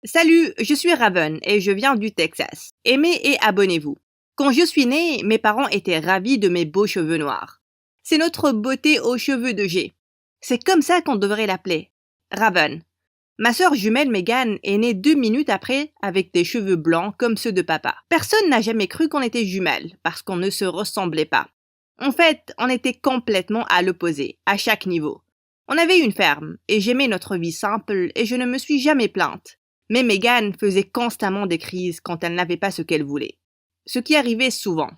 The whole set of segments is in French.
Salut, je suis Raven et je viens du Texas. Aimez et abonnez-vous. Quand je suis née, mes parents étaient ravis de mes beaux cheveux noirs. C'est notre beauté aux cheveux de G. C'est comme ça qu'on devrait l'appeler. Raven. Ma sœur jumelle Megan est née 2 minutes après avec des cheveux blancs comme ceux de papa. Personne n'a jamais cru qu'on était jumelles parce qu'on ne se ressemblait pas. En fait, on était complètement à l'opposé, à chaque niveau. On avait une ferme et j'aimais notre vie simple et je ne me suis jamais plainte. Mais Megan faisait constamment des crises quand elle n'avait pas ce qu'elle voulait. Ce qui arrivait souvent.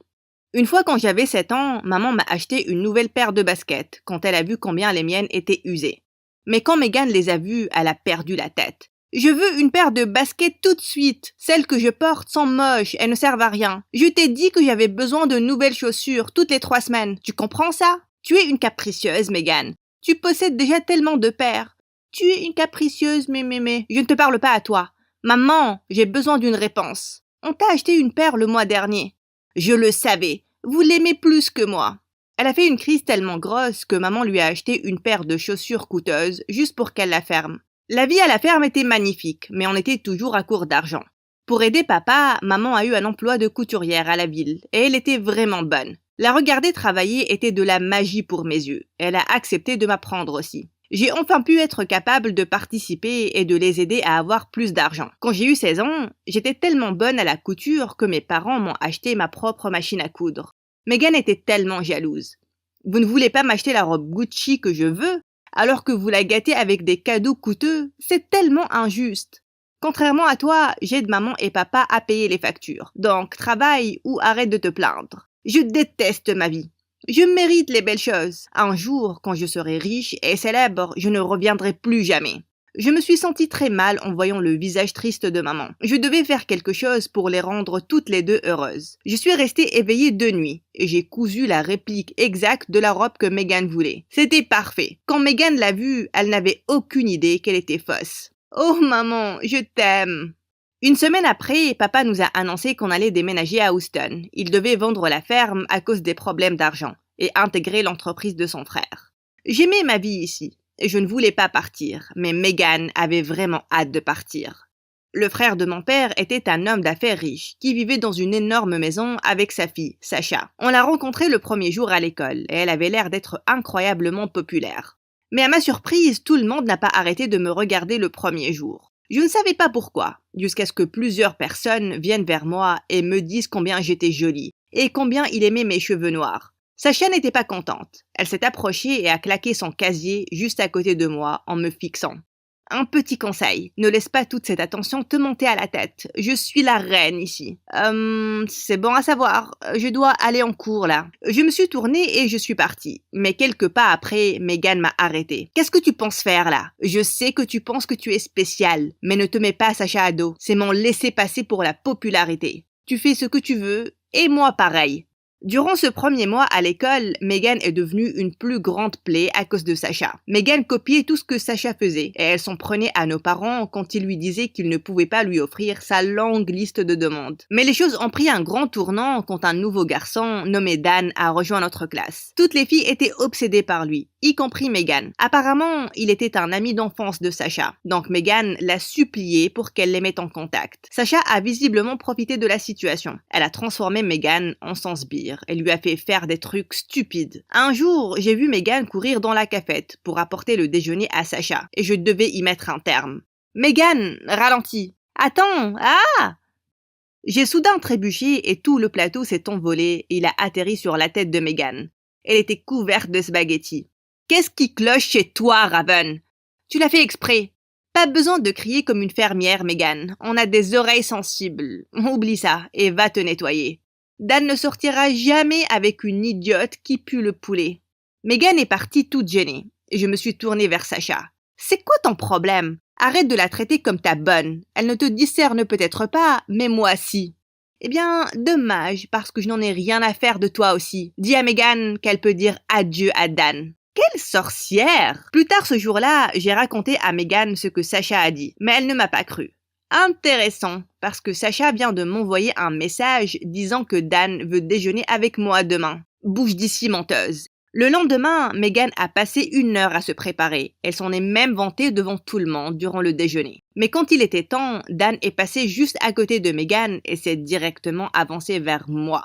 Une fois quand j'avais 7 ans, maman m'a acheté une nouvelle paire de baskets quand elle a vu combien les miennes étaient usées. Mais quand Megan les a vues, elle a perdu la tête. Je veux une paire de baskets tout de suite. Celles que je porte sont moches, elles ne servent à rien. Je t'ai dit que j'avais besoin de nouvelles chaussures toutes les 3 semaines. Tu comprends ça? Tu es une capricieuse, Megan. Tu possèdes déjà tellement de paires. Tu es une capricieuse, mais. Je ne te parle pas à toi. Maman, j'ai besoin d'une réponse. On t'a acheté une paire le mois dernier. Je le savais. Vous l'aimez plus que moi. Elle a fait une crise tellement grosse que maman lui a acheté une paire de chaussures coûteuses juste pour qu'elle la ferme. La vie à la ferme était magnifique, mais on était toujours à court d'argent. Pour aider papa, maman a eu un emploi de couturière à la ville, et elle était vraiment bonne. La regarder travailler était de la magie pour mes yeux. Elle a accepté de m'apprendre aussi. J'ai enfin pu être capable de participer et de les aider à avoir plus d'argent. Quand j'ai eu 16 ans, j'étais tellement bonne à la couture que mes parents m'ont acheté ma propre machine à coudre. Megan était tellement jalouse. Vous ne voulez pas m'acheter la robe Gucci que je veux, alors que vous la gâtez avec des cadeaux coûteux? C'est tellement injuste. Contrairement à toi, j'aide maman et papa à payer les factures. Donc travaille ou arrête de te plaindre. Je déteste ma vie. Je mérite les belles choses. Un jour, quand je serai riche et célèbre, je ne reviendrai plus jamais. Je me suis sentie très mal en voyant le visage triste de maman. Je devais faire quelque chose pour les rendre toutes les deux heureuses. Je suis restée éveillée 2 nuits et j'ai cousu la réplique exacte de la robe que Megan voulait. C'était parfait. Quand Megan l'a vue, elle n'avait aucune idée qu'elle était fausse. Oh maman, je t'aime. Une semaine après, papa nous a annoncé qu'on allait déménager à Houston. Il devait vendre la ferme à cause des problèmes d'argent et intégrer l'entreprise de son frère. J'aimais ma vie ici et je ne voulais pas partir, mais Megan avait vraiment hâte de partir. Le frère de mon père était un homme d'affaires riche qui vivait dans une énorme maison avec sa fille, Sacha. On l'a rencontrée le premier jour à l'école et elle avait l'air d'être incroyablement populaire. Mais à ma surprise, tout le monde n'a pas arrêté de me regarder le premier jour. Je ne savais pas pourquoi, jusqu'à ce que plusieurs personnes viennent vers moi et me disent combien j'étais jolie et combien il aimait mes cheveux noirs. Sacha n'était pas contente. Elle s'est approchée et a claqué son casier juste à côté de moi en me fixant. Un petit conseil, ne laisse pas toute cette attention te monter à la tête. Je suis la reine ici. C'est bon à savoir. Je dois aller en cours là. Je me suis tournée et je suis partie. Mais quelques pas après, Megan m'a arrêtée. Qu'est-ce que tu penses faire là? Je sais que tu penses que tu es spéciale, mais ne te mets pas Sacha à dos. C'est mon laisser-passer pour la popularité. Tu fais ce que tu veux, et moi pareil. Durant ce premier mois à l'école, Megan est devenue une plus grande plaie à cause de Sacha. Megan copiait tout ce que Sacha faisait et elle s'en prenait à nos parents quand ils lui disaient qu'ils ne pouvaient pas lui offrir sa longue liste de demandes. Mais les choses ont pris un grand tournant quand un nouveau garçon nommé Dan a rejoint notre classe. Toutes les filles étaient obsédées par lui, y compris Megan. Apparemment, il était un ami d'enfance de Sacha, donc Megan l'a supplié pour qu'elle les mette en contact. Sacha a visiblement profité de la situation. Elle a transformé Megan en son sbire. Elle lui a fait faire des trucs stupides. Un jour, j'ai vu Megan courir dans la cafette pour apporter le déjeuner à Sacha, et je devais y mettre un terme. Megan, ralentis. Attends, ah! J'ai soudain trébuché et tout le plateau s'est envolé et il a atterri sur la tête de Megan. Elle était couverte de spaghettis. Qu'est-ce qui cloche chez toi, Raven? Tu l'as fait exprès. Pas besoin de crier comme une fermière, Megan. On a des oreilles sensibles. Oublie ça et va te nettoyer. Dan ne sortira jamais avec une idiote qui pue le poulet. Megan est partie toute gênée, et je me suis tournée vers Sacha. C'est quoi ton problème? Arrête de la traiter comme ta bonne. Elle ne te discerne peut-être pas, mais moi si. Eh bien, dommage, parce que je n'en ai rien à faire de toi aussi. Dis à Megan qu'elle peut dire adieu à Dan. Quelle sorcière! Plus tard ce jour-là, j'ai raconté à Megan ce que Sacha a dit, mais elle ne m'a pas cru. Intéressant, parce que Sacha vient de m'envoyer un message disant que Dan veut déjeuner avec moi demain. Bouge d'ici, menteuse. Le lendemain, Megan a passé 1 heure à se préparer. Elle s'en est même vantée devant tout le monde durant le déjeuner. Mais quand il était temps, Dan est passé juste à côté de Megan et s'est directement avancé vers moi.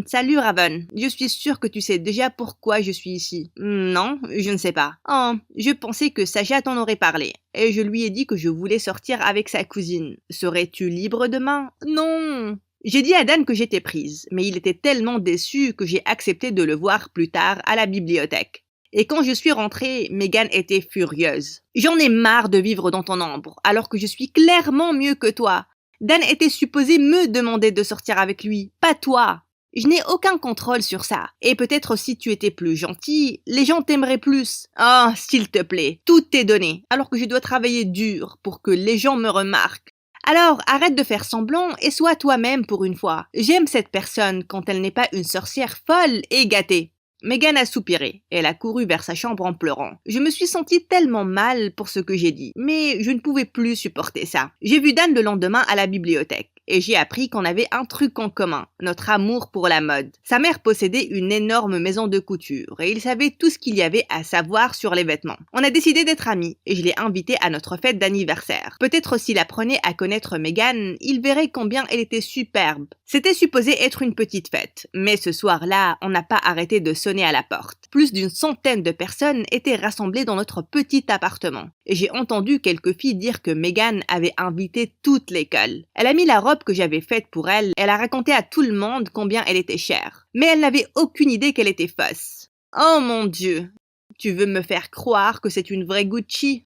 Salut Raven, je suis sûre que tu sais déjà pourquoi je suis ici. Non, je ne sais pas. Oh, je pensais que Sacha t'en aurait parlé, et je lui ai dit que je voulais sortir avec sa cousine. Serais-tu libre demain? Non. J'ai dit à Dan que j'étais prise, mais il était tellement déçu que j'ai accepté de le voir plus tard à la bibliothèque. Et quand je suis rentrée, Megan était furieuse. J'en ai marre de vivre dans ton ombre, alors que je suis clairement mieux que toi. Dan était supposé me demander de sortir avec lui, pas toi. Je n'ai aucun contrôle sur ça. Et peut-être si tu étais plus gentil, les gens t'aimeraient plus. Oh, s'il te plaît, tout est donné, alors que je dois travailler dur pour que les gens me remarquent. Alors, arrête de faire semblant et sois toi-même pour une fois. J'aime cette personne quand elle n'est pas une sorcière folle et gâtée. Megan a soupiré. Elle a couru vers sa chambre en pleurant. Je me suis sentie tellement mal pour ce que j'ai dit, mais je ne pouvais plus supporter ça. J'ai vu Dan le lendemain à la bibliothèque. Et j'ai appris qu'on avait un truc en commun, notre amour pour la mode. Sa mère possédait une énorme maison de couture et il savait tout ce qu'il y avait à savoir sur les vêtements. On a décidé d'être amis et je l'ai invité à notre fête d'anniversaire. Peut-être s'il apprenait à connaître Megan, il verrait combien elle était superbe. C'était supposé être une petite fête, mais ce soir-là, on n'a pas arrêté de sonner à la porte. Plus d'100 de personnes étaient rassemblées dans notre petit appartement. Et j'ai entendu quelques filles dire que Megan avait invité toute l'école. Elle a mis la robe que j'avais faite pour elle, elle a raconté à tout le monde combien elle était chère. Mais elle n'avait aucune idée qu'elle était fausse. Oh mon Dieu! Tu veux me faire croire que c'est une vraie Gucci?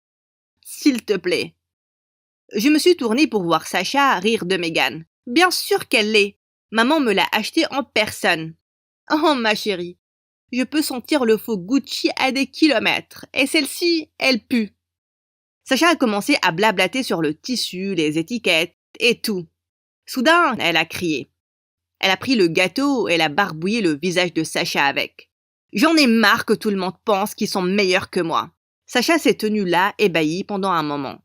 S'il te plaît. Je me suis tournée pour voir Sacha rire de Megan. Bien sûr qu'elle l'est. Maman me l'a achetée en personne. Oh ma chérie, je peux sentir le faux Gucci à des kilomètres. Et celle-ci, elle pue. Sacha a commencé à blablater sur le tissu, les étiquettes et tout. Soudain, elle a crié. Elle a pris le gâteau et elle a barbouillé le visage de Sacha avec. J'en ai marre que tout le monde pense qu'ils sont meilleurs que moi. Sacha s'est tenue là, ébahie, pendant un moment.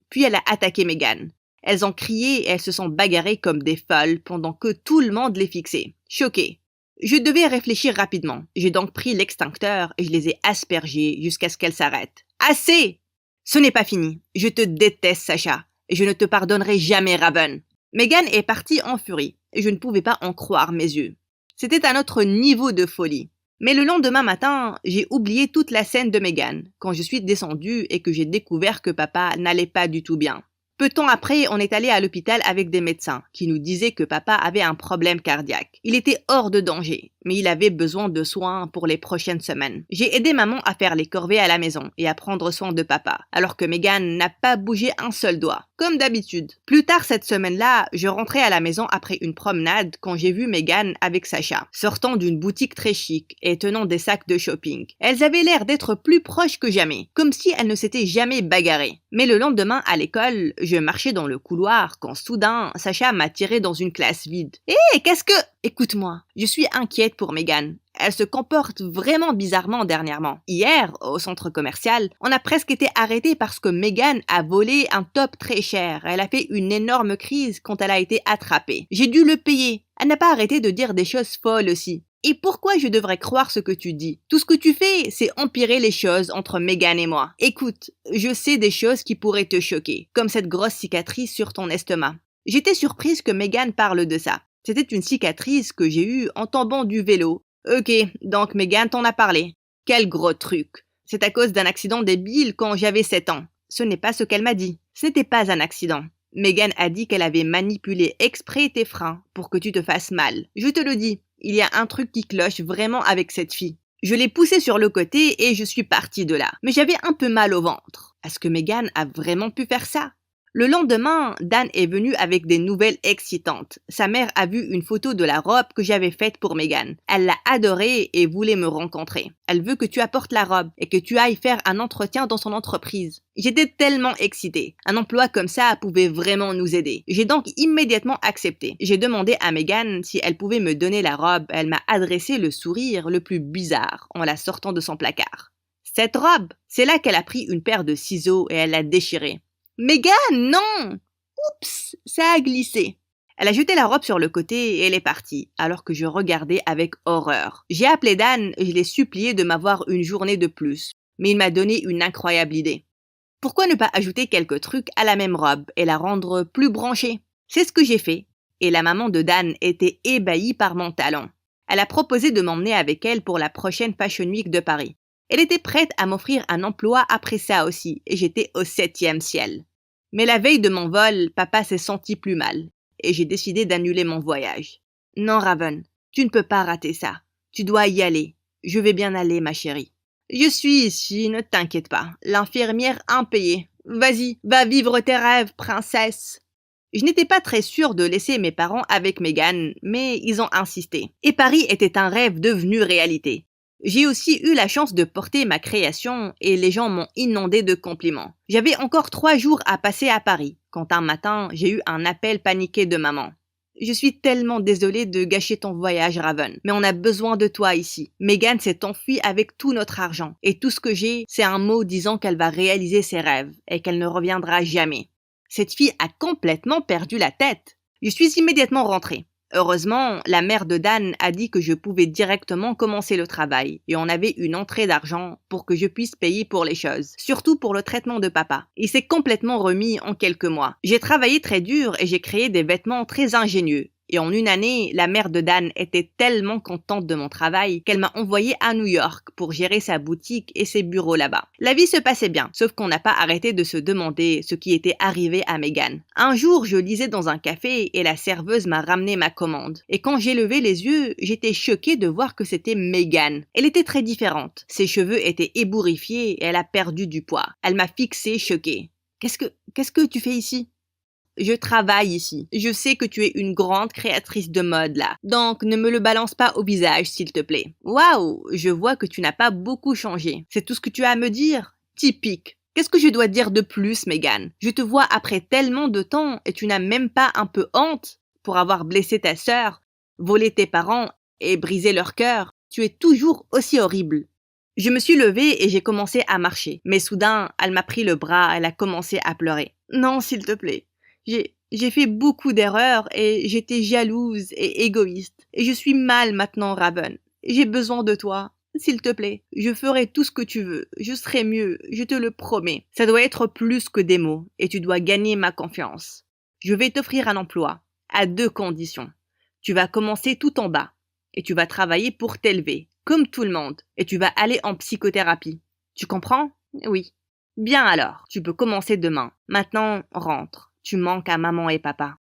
Puis elle a attaqué Megan. Elles ont crié et elles se sont bagarrées comme des folles pendant que tout le monde les fixait. Choquée. Je devais réfléchir rapidement. J'ai donc pris l'extincteur et je les ai aspergées jusqu'à ce qu'elles s'arrêtent. Assez! Ce n'est pas fini. Je te déteste, Sacha. Et je ne te pardonnerai jamais, Raven. Megan est partie en furie, et je ne pouvais pas en croire mes yeux. C'était un autre niveau de folie. Mais le lendemain matin, j'ai oublié toute la scène de Megan, quand je suis descendue et que j'ai découvert que papa n'allait pas du tout bien. Peu de temps après, on est allé à l'hôpital avec des médecins qui nous disaient que papa avait un problème cardiaque. Il était hors de danger, mais il avait besoin de soins pour les prochaines semaines. J'ai aidé maman à faire les corvées à la maison et à prendre soin de papa, alors que Megan n'a pas bougé un seul doigt, comme d'habitude. Plus tard cette semaine-là, je rentrais à la maison après une promenade quand j'ai vu Megan avec Sacha, sortant d'une boutique très chic et tenant des sacs de shopping. Elles avaient l'air d'être plus proches que jamais, comme si elles ne s'étaient jamais bagarrées. Mais le lendemain à l'école, je marchais dans le couloir quand soudain, Sacha m'a tiré dans une classe vide. Hé, qu'est-ce que... Écoute-moi, je suis inquiète pour Megan. Elle se comporte vraiment bizarrement dernièrement. Hier, au centre commercial, on a presque été arrêtés parce que Megan a volé un top très cher. Elle a fait une énorme crise quand elle a été attrapée. J'ai dû le payer. Elle n'a pas arrêté de dire des choses folles aussi. Et pourquoi je devrais croire ce que tu dis? Tout ce que tu fais, c'est empirer les choses entre Megan et moi. Écoute, je sais des choses qui pourraient te choquer, comme cette grosse cicatrice sur ton estomac. J'étais surprise que Megan parle de ça. C'était une cicatrice que j'ai eue en tombant du vélo. Ok, donc Megan t'en a parlé. Quel gros truc. C'est à cause d'un accident débile quand j'avais 7 ans. Ce n'est pas ce qu'elle m'a dit. Ce n'était pas un accident. Megan a dit qu'elle avait manipulé exprès tes freins pour que tu te fasses mal. Je te le dis. Il y a un truc qui cloche vraiment avec cette fille. Je l'ai poussée sur le côté et je suis partie de là. Mais j'avais un peu mal au ventre. Est-ce que Megan a vraiment pu faire ça? Le lendemain, Dan est venu avec des nouvelles excitantes. Sa mère a vu une photo de la robe que j'avais faite pour Megan. Elle l'a adorée et voulait me rencontrer. Elle veut que tu apportes la robe et que tu ailles faire un entretien dans son entreprise. J'étais tellement excitée. Un emploi comme ça pouvait vraiment nous aider. J'ai donc immédiatement accepté. J'ai demandé à Megan si elle pouvait me donner la robe. Elle m'a adressé le sourire le plus bizarre en la sortant de son placard. Cette robe, c'est là qu'elle a pris une paire de ciseaux et elle l'a déchirée. Megan, non! Oups, ça a glissé. Elle a jeté la robe sur le côté et elle est partie, alors que je regardais avec horreur. J'ai appelé Dan et je l'ai supplié de m'avoir une journée de plus, mais il m'a donné une incroyable idée. Pourquoi ne pas ajouter quelques trucs à la même robe et la rendre plus branchée? C'est ce que j'ai fait, et la maman de Dan était ébahie par mon talent. Elle a proposé de m'emmener avec elle pour la prochaine Fashion Week de Paris. Elle était prête à m'offrir un emploi après ça aussi, et j'étais au 7e ciel. Mais la veille de mon vol, papa s'est senti plus mal, et j'ai décidé d'annuler mon voyage. Non, Raven, tu ne peux pas rater ça. Tu dois y aller. Je vais bien aller, ma chérie. Je suis ici, ne t'inquiète pas. L'infirmière impayée. Vas-y, va vivre tes rêves, princesse. Je n'étais pas très sûre de laisser mes parents avec Meghan, mais ils ont insisté. Et Paris était un rêve devenu réalité. J'ai aussi eu la chance de porter ma création et les gens m'ont inondé de compliments. J'avais encore 3 jours à passer à Paris, quand un matin, j'ai eu un appel paniqué de maman. Je suis tellement désolée de gâcher ton voyage, Raven, mais on a besoin de toi ici. Meghan s'est enfuie avec tout notre argent, et tout ce que j'ai, c'est un mot disant qu'elle va réaliser ses rêves, et qu'elle ne reviendra jamais. Cette fille a complètement perdu la tête. Je suis immédiatement rentrée. Heureusement, la mère de Dan a dit que je pouvais directement commencer le travail et on avait une entrée d'argent pour que je puisse payer pour les choses, surtout pour le traitement de papa. Il s'est complètement remis en quelques mois. J'ai travaillé très dur et j'ai créé des vêtements très ingénieux. Et en une année, la mère de Dan était tellement contente de mon travail qu'elle m'a envoyé à New York pour gérer sa boutique et ses bureaux là-bas. La vie se passait bien, sauf qu'on n'a pas arrêté de se demander ce qui était arrivé à Meghan. Un jour, je lisais dans un café et la serveuse m'a ramené ma commande. Et quand j'ai levé les yeux, j'étais choquée de voir que c'était Meghan. Elle était très différente. Ses cheveux étaient ébouriffés et elle a perdu du poids. Elle m'a fixée, choquée. Qu'est-ce que tu fais ici? Je travaille ici. Je sais que tu es une grande créatrice de mode là. Donc ne me le balance pas au visage, s'il te plaît. Waouh, je vois que tu n'as pas beaucoup changé. C'est tout ce que tu as à me dire? Typique. Qu'est-ce que je dois dire de plus, Meghan? Je te vois après tellement de temps et tu n'as même pas un peu honte pour avoir blessé ta sœur, volé tes parents et brisé leur cœur. Tu es toujours aussi horrible. Je me suis levée et j'ai commencé à marcher. Mais soudain, elle m'a pris le bras, elle a commencé à pleurer. Non, s'il te plaît. J'ai fait beaucoup d'erreurs et j'étais jalouse et égoïste. Et je suis mal maintenant, Raven. J'ai besoin de toi. S'il te plaît, je ferai tout ce que tu veux. Je serai mieux, je te le promets. Ça doit être plus que des mots et tu dois gagner ma confiance. Je vais t'offrir un emploi, à 2 conditions. Tu vas commencer tout en bas et tu vas travailler pour t'élever, comme tout le monde. Et tu vas aller en psychothérapie. Tu comprends? Oui. Bien alors, tu peux commencer demain. Maintenant, rentre. Tu manques à maman et papa.